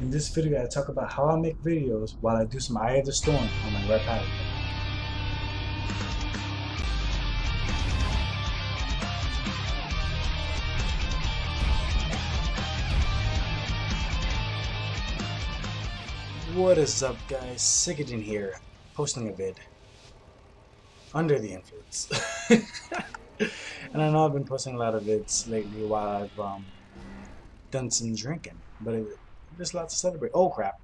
In this video, I talk about how I make videos while I do some Eye of the Storm on my red palette. What is up, guys? Sicadin here, posting a vid under the influence. And I know I've been posting a lot of vids lately while I've done some drinking, but there's lots to celebrate. Oh crap!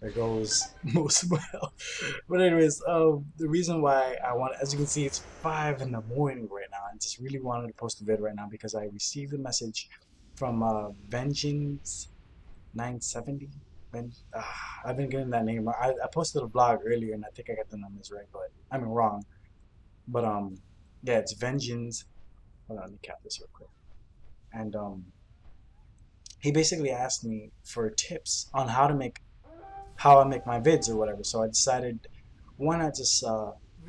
There goes most of my health. But anyways, the reason why I want, as you can see, it's 5 in the morning right now. I just really wanted to post a vid right now because I received a message from Vengeance 970. I've been getting that name. I posted a blog earlier and I think I got the numbers right, but I mean wrong. But yeah, it's Vengeance. Hold on, let me cap this real quick. And he basically asked me for tips on how I make my vids or whatever. So I decided, why not just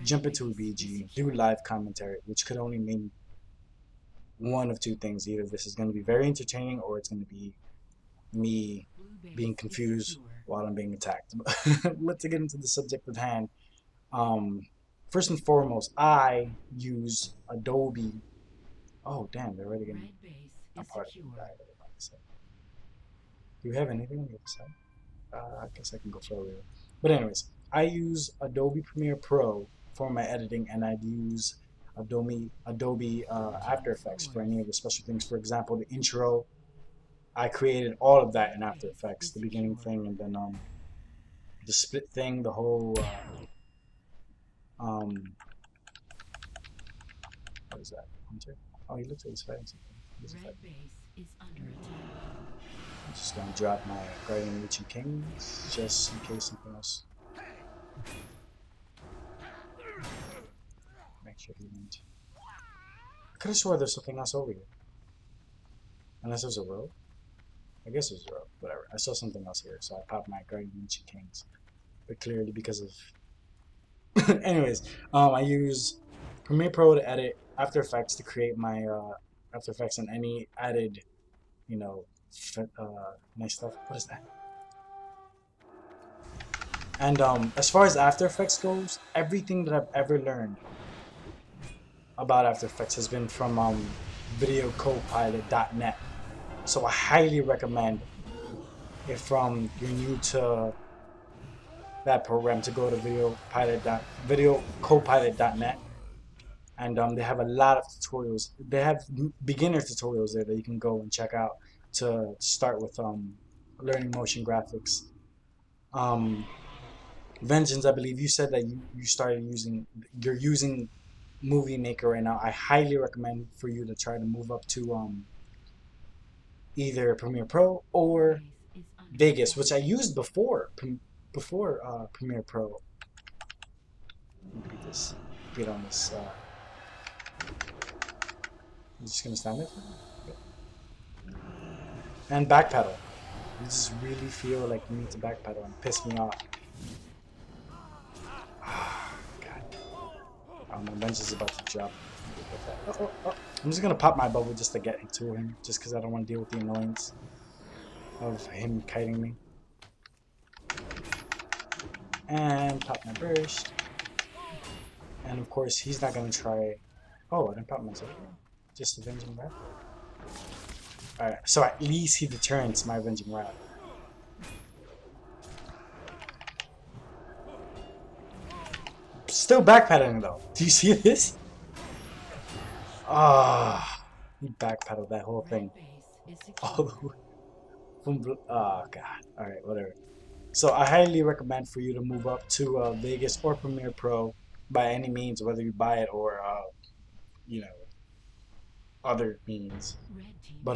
jump into a BG, do live commentary, which could only mean one of two things. Either this is going to be very entertaining or it's going to be me being confused while I'm being attacked. Let's get into the subject at hand. First and foremost, I use Adobe. Oh damn, they're already getting a part of the guy. Do you have anything on the other side? I guess I can go further. But anyways, I use Adobe Premiere Pro for my editing, and I use Adobe After Effects for any of the special things. For example, the intro, I created all of that in After Effects, the beginning thing, and then the split thing, the whole what is that? Hunter? Oh, he looks like he's fighting something. Red base is under attack. I'm just gonna drop my Guardian Reaching Kings just in case something else. Make sure he didn't. I could have swore there's something else over here. Unless there's a road. I guess there's a road. Whatever. I saw something else here, so I popped my Guardian Reaching Kings. But clearly because of. Anyways, I use Premiere Pro to edit, After Effects to create my After Effects and any added, you know, nice stuff. What is that? And as far as After Effects goes, everything that I've ever learned about After Effects has been from videocopilot.net. So I highly recommend, if you're new to that program, to go to videocopilot.net. And they have a lot of tutorials. They have beginner tutorials there that you can go and check out to start with learning motion graphics. Vengeance, I believe you said that you're using Movie Maker right now. I highly recommend for you to try to move up to either Premiere Pro or Vegas, which I used before Premiere Pro. Beat on this. I'm just gonna stand there. And backpedal. You just really feel like you need to backpedal and piss me off. God. Oh, my bench is about to drop. I'm just gonna pop my bubble just to get into him, just because I don't want to deal with the annoyance of him kiting me. And pop my burst. And of course, he's not gonna try. Oh, I didn't pop myself. Just avenging wrath. Alright, so at least he deterrents my avenging wrath. Still backpedaling though. Do you see this? Ah, he backpedaled that whole thing. All the way from. Oh god. Alright, whatever. So I highly recommend for you to move up to Vegas or Premiere Pro by any means, whether you buy it or you know, other means. But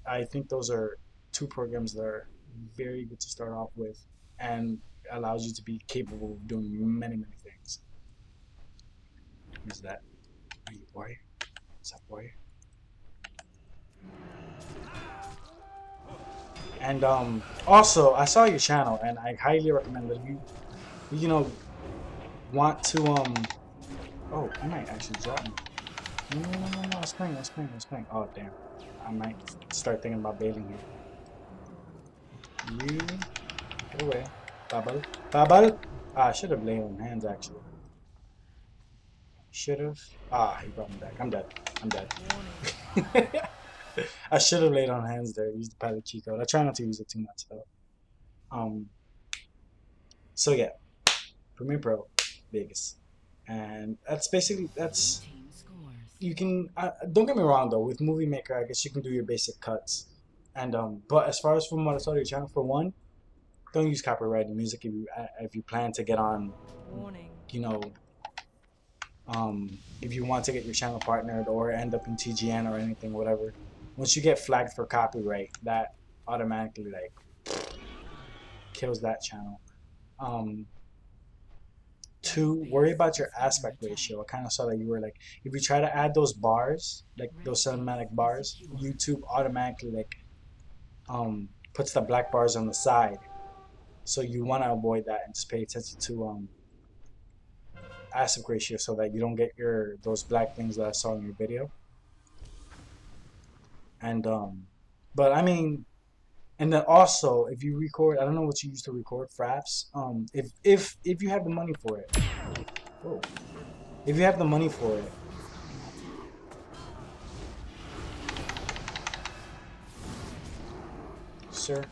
I think those are two programs that are very good to start off with, and allows you to be capable of doing many things. Who's that? Are you warrior? What's up, warrior? And also, I saw your channel, and I highly recommend that you know, want to Oh, I might actually drop me. No, I was playing. Oh damn, I might start thinking about bailing here. You get away. Bubble. Bubble! Ah, I should have laid on hands actually. Should have. Ah, he brought me back. I'm dead. I'm dead. I should have laid on hands there. Use the pilot cheat code. I try not to use it too much though. So yeah, Premiere Pro, Vegas, and that's basically you can. Don't get me wrong though. With Movie Maker, I guess you can do your basic cuts, and but as far as from what I saw on your channel, for one, don't use copyrighted music if you plan to get on, you know, if you want to get your channel partnered or end up in TGN or anything, whatever. Once you get flagged for copyright, that automatically like kills that channel. Two, worry about your aspect ratio. I kind of saw that you were like, if you try to add those bars, like those cinematic bars, YouTube automatically like puts the black bars on the side. So you want to avoid that and just pay attention to aspect ratio so that you don't get those black things that I saw in your video. And but I mean, and then also if you record, I don't know what you use to record fraps. If you have the money for it, whoa, if you have the money for it, sir.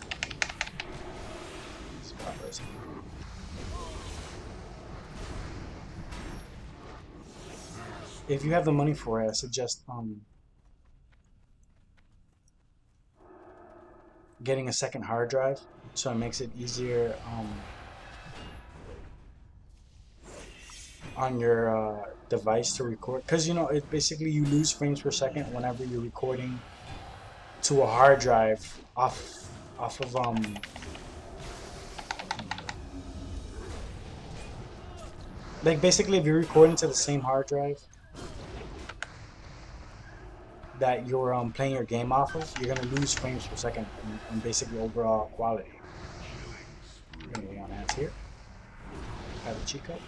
If you have the money for it, I suggest getting a second hard drive, so it makes it easier on your device to record, because you know it basically you lose frames per second whenever you're recording to a hard drive off of like basically if you're recording to the same hard drive that you're playing your game off of, you're gonna lose frames per second and basically overall quality. We're gonna be on ads here. Have a cheat code.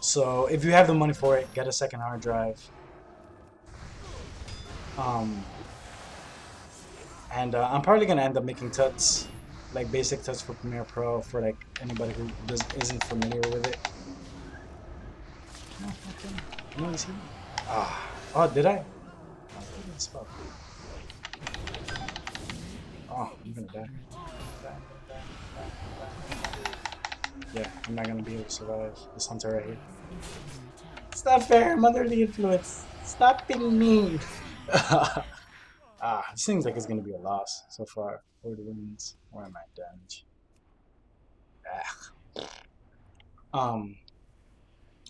So if you have the money for it, get a second hard drive. And I'm probably gonna end up making tuts, like basic tuts for Premiere Pro for like anybody who isn't familiar with it. No, okay. Ah. Oh, did I? Oh, I'm gonna die. Yeah, I'm not gonna be able to survive this hunter right here. It's not fair, motherly influence. Stop being mean. It seems like it's gonna be a loss so far. 40 wins. Where am I? Damage.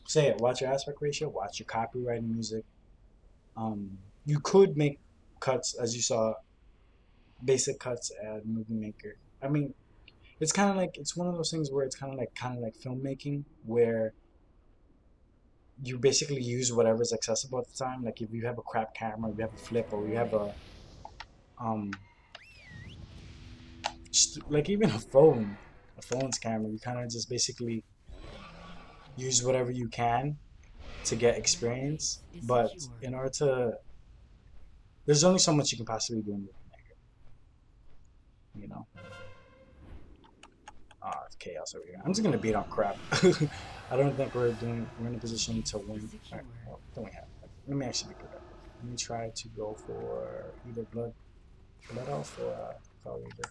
So yeah, watch your aspect ratio, watch your copyrighted music. You could make cuts, as you saw, basic cuts at Movie Maker. I mean, it's kind of like, it's one of those things where it's kind of like filmmaking, where you basically use whatever's accessible at the time. Like if you have a crap camera, you have a flip, or you have a like even a phone's camera, you kind of just basically use whatever you can to get experience. But in order to, there's only so much you can possibly do in Movie Maker, you know. It's chaos over here. I'm just gonna beat on crap. I don't think we're in a position to win. Alright, well, don't we have? Let me actually be productive. Let me try to go for either blood off or Fall Reaver.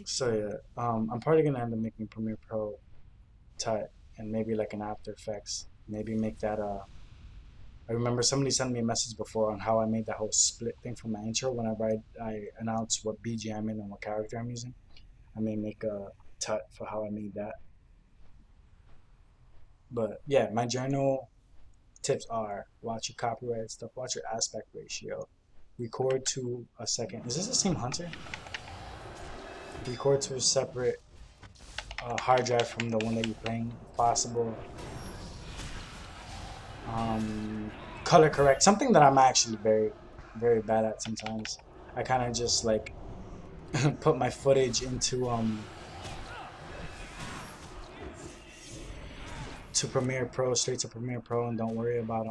So yeah, I'm probably gonna end up making Premiere Pro tut and maybe like an After Effects. Maybe make that I remember somebody sent me a message before on how I made that whole split thing for my intro. Whenever I announce what BG I'm in and what character I'm using, I may make a tut for how I made that. But yeah, my general tips are: watch your copyrighted stuff, watch your aspect ratio, record to a second. Is this the same hunter? Record to a separate hard drive from the one that you're playing, if possible. Color correct, something that I'm actually very, very bad at sometimes. I kind of just like put my footage into Premiere Pro, straight to Premiere Pro, and don't worry about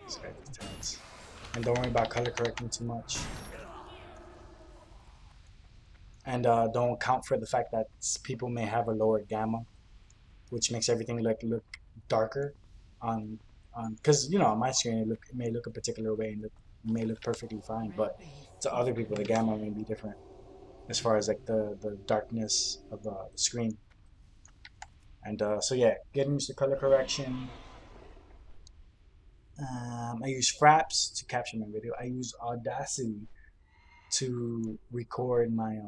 This guy's intense. And don't worry about color correcting too much. And don't account for the fact that people may have a lower gamma, which makes everything look darker on because you know on my screen it may look a particular way and it may look perfectly fine, but to other people the gamma may be different as far as like the darkness of the screen. And so yeah, getting used to color correction. I use Fraps to capture my video. I use Audacity to record my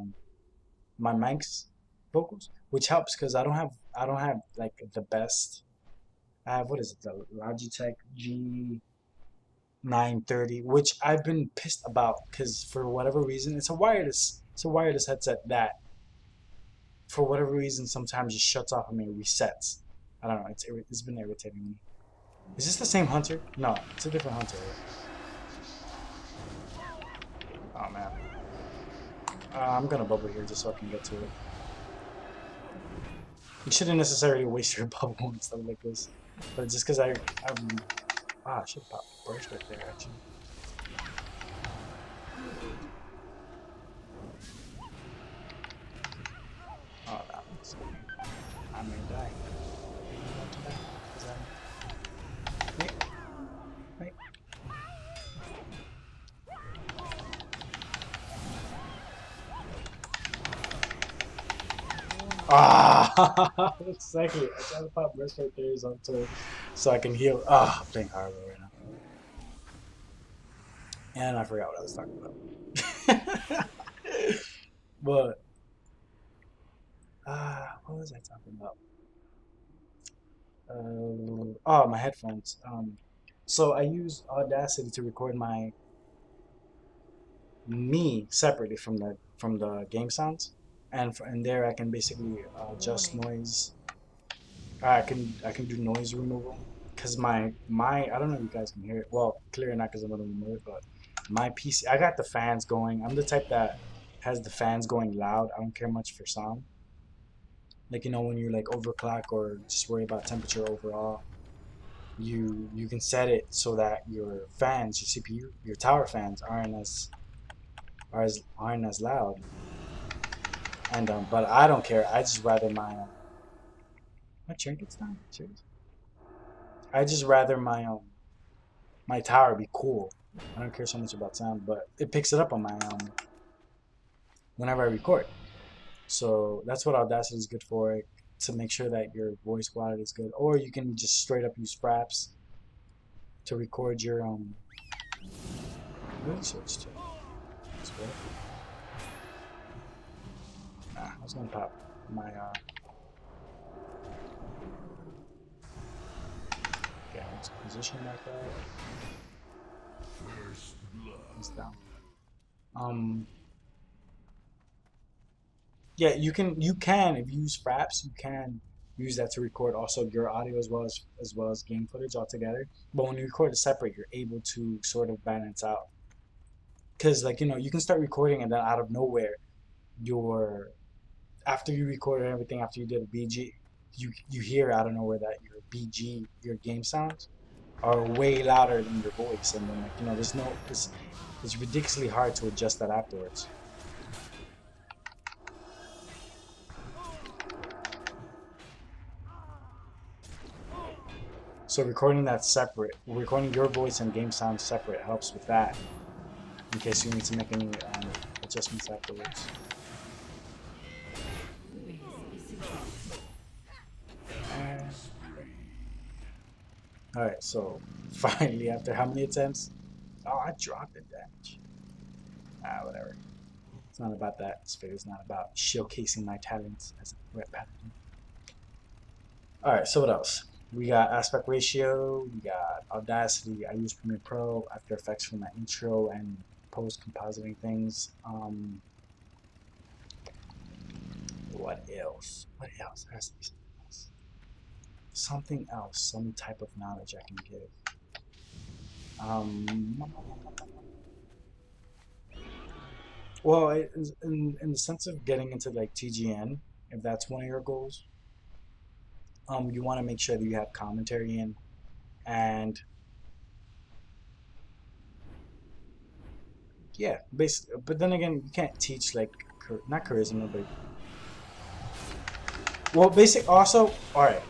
Manx vocals, which helps because I don't have like the best. I have what is it, the Logitech G930, which I've been pissed about because for whatever reason it's a wireless headset that for whatever reason sometimes just shuts off and it resets. I don't know. It's been irritating me. Is this the same hunter? No, it's a different hunter. Oh man. I'm gonna bubble here just so I can get to it. You shouldn't necessarily waste your bubble and stuff like this, but just because I should pop burst right there actually. Oh, that one's. I may die. Wait, wait. Ah, exactly. I tried to pop burst right there so I can heal. Ah, I'm playing hardware right now. And I forgot what I was talking about. But what was I talking about? Oh, my headphones. So I use Audacity to record me separately from the game sounds, and there I can basically adjust noise. I can do noise removal because my I don't know if you guys can hear it. Well, clearly not because I'm gonna remove it, but my PC I got the fans going. I'm the type that has the fans going loud. I don't care much for sound. Like you know when you're like overclock or just worry about temperature overall, you can set it so that your fans, your CPU, your tower fans aren't as loud. And but I don't care. I just rather my trinkets down. Serious? I just rather my tower be cool. I don't care so much about sound, but it picks it up on my whenever I record. So that's what Audacity is good for, to make sure that your voice quality is good. Or you can just straight up use Fraps to record your Really switch to. That's good. Nah, I was gonna pop my okay, let's position like that. It's down. Yeah, you can if you use Fraps, you can use that to record also your audio as well as game footage altogether. But when you record it separate, you're able to sort of balance out. Because like you know, you can start recording and then out of nowhere, your after you recorded everything, after you did a BG, you hear out of nowhere that your BG, your game sounds, are way louder than your voice, and then like you know, it's ridiculously hard to adjust that afterwards. So recording that separate, recording your voice and game sound separate helps with that, in case you need to make any adjustments afterwards. Alright, so finally, after how many attempts? Oh, I dropped the damage. Whatever. It's not about that. This video is not about showcasing my talents as a red paladin. Alright, so what else? We got aspect ratio, we got Audacity, I use Premiere Pro, After Effects for my intro and post compositing things. What else? What else? There has to be something else. Something else, some type of knowledge I can give. Well, in the sense of getting into like TGN, if that's one of your goals, you want to make sure that you have commentary in, and yeah, basically. But then again, you can't teach like not charisma, but well, basic. Also, all right.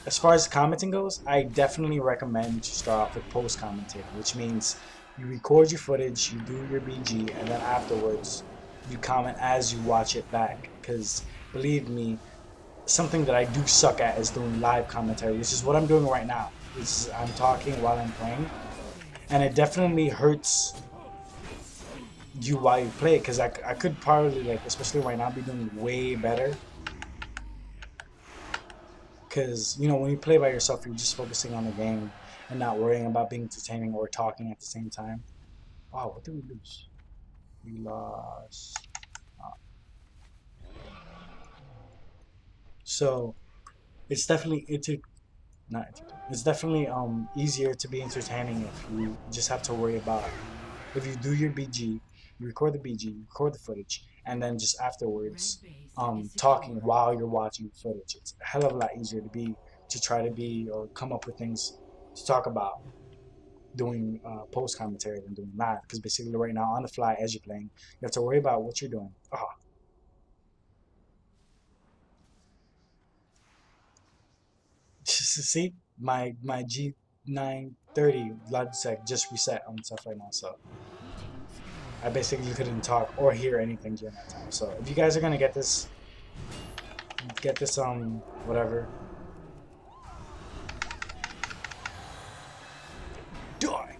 As far as commenting goes, I definitely recommend to start off with post commentating, which means you record your footage, you do your BG, and then afterwards you comment as you watch it back. Because believe me, something that I do suck at is doing live commentary, which is what I'm doing right now. I'm talking while I'm playing, and it definitely hurts you while you play. Because I could probably like, especially right now, be doing way better. Because you know when you play by yourself, you're just focusing on the game and not worrying about being entertaining or talking at the same time. Wow, what did we lose? We lost. Uh, so it's definitely not entertaining. It's definitely easier to be entertaining if you just have to worry about if you do your BG, you record the BG, you record the footage, and then just afterwards talking while you're watching the footage. It's a hell of a lot easier to try to be or come up with things to talk about doing post commentary than doing live because basically right now on the fly as you're playing you have to worry about what you're doing. Oh, see my G930 Logitech just reset on stuff right now, so I basically couldn't talk or hear anything during that time. So if you guys are gonna get this whatever, die.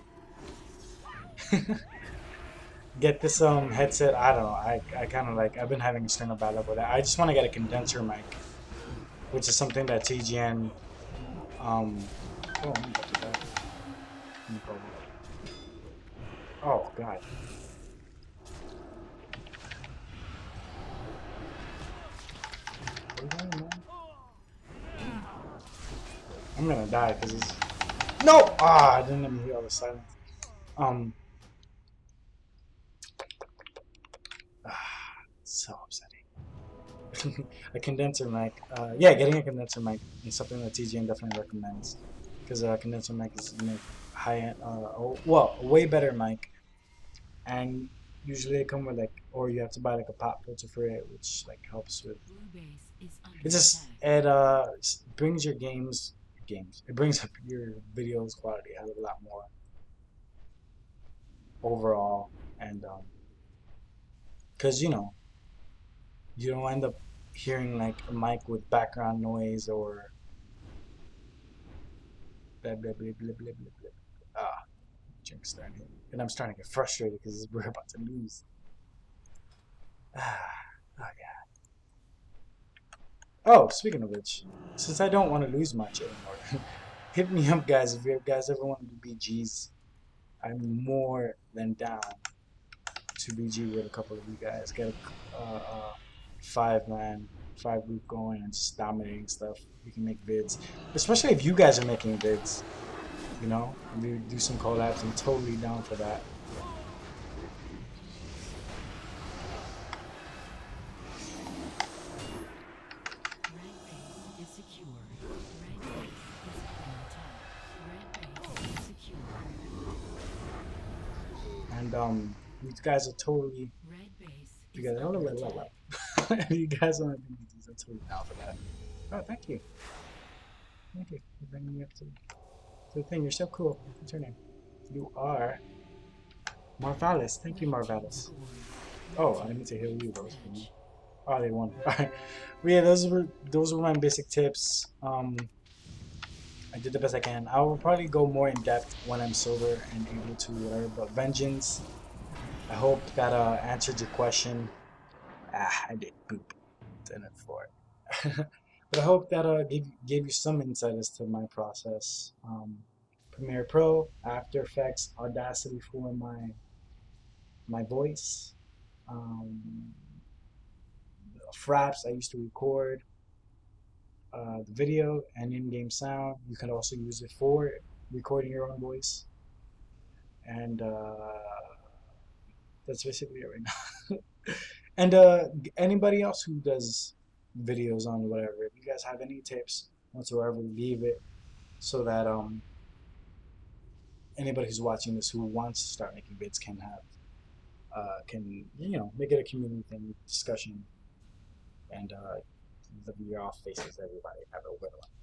Get this headset. I don't know. I kind of like. I've been having a string of bad luck with it. I just want to get a condenser mic, which is something that TGN. Oh, let me go to that. Let me go. Oh God. What are you doing, man? I'm gonna die because it's no. Ah, I didn't let me hear all the silence. Um. So upsetting. A condenser mic. Yeah, getting a condenser mic is something that TGN definitely recommends because a condenser mic is high end. Well, a way better mic, and usually they come with like, or you have to buy like a pop filter for it, which like helps with. It just it brings your games. It brings up your videos quality a hell of a lot more overall, and because you know you don't end up hearing like a mic with background noise or blah blah blah blah blah blah blah. Ah, drink's starting to hit me. And I'm starting to get frustrated because we're about to lose. Ah, oh yeah. Oh, speaking of which, since I don't want to lose much anymore, hit me up, guys. If you guys ever want to do BGs, I'm more than down to BG with a couple of you guys. Get a 5-man, 5 group going and just dominating stuff. We can make vids, especially if you guys are making vids. You know, we do some collabs. I'm totally down for that. And you guys are totally. You guys, you guys want to do these? I'm totally down for that. Oh, thank you. Thank you for bringing me up to the thing. You're so cool. What's your name? You are Marvalis. Thank you, Marvalis. Oh, I need to heal you, those for me. Oh, they won. Alright. Well, yeah, those were my basic tips. I did the best I can. I will probably go more in depth when I'm sober and able to whatever. But vengeance. I hope that answered your question. Ah, I did poop. 10 and 4. But I hope that gave you some insight as to my process. Premiere Pro, After Effects, Audacity for my voice. Um, Fraps I used to record the video and in-game sound. You can also use it for recording your own voice. And that's basically it right now. And anybody else who does videos on whatever, if you guys have any tips whatsoever, leave it so that anybody who's watching this who wants to start making vids can have can make it a community thing, discussion, and the VR faces everybody. Have a good one.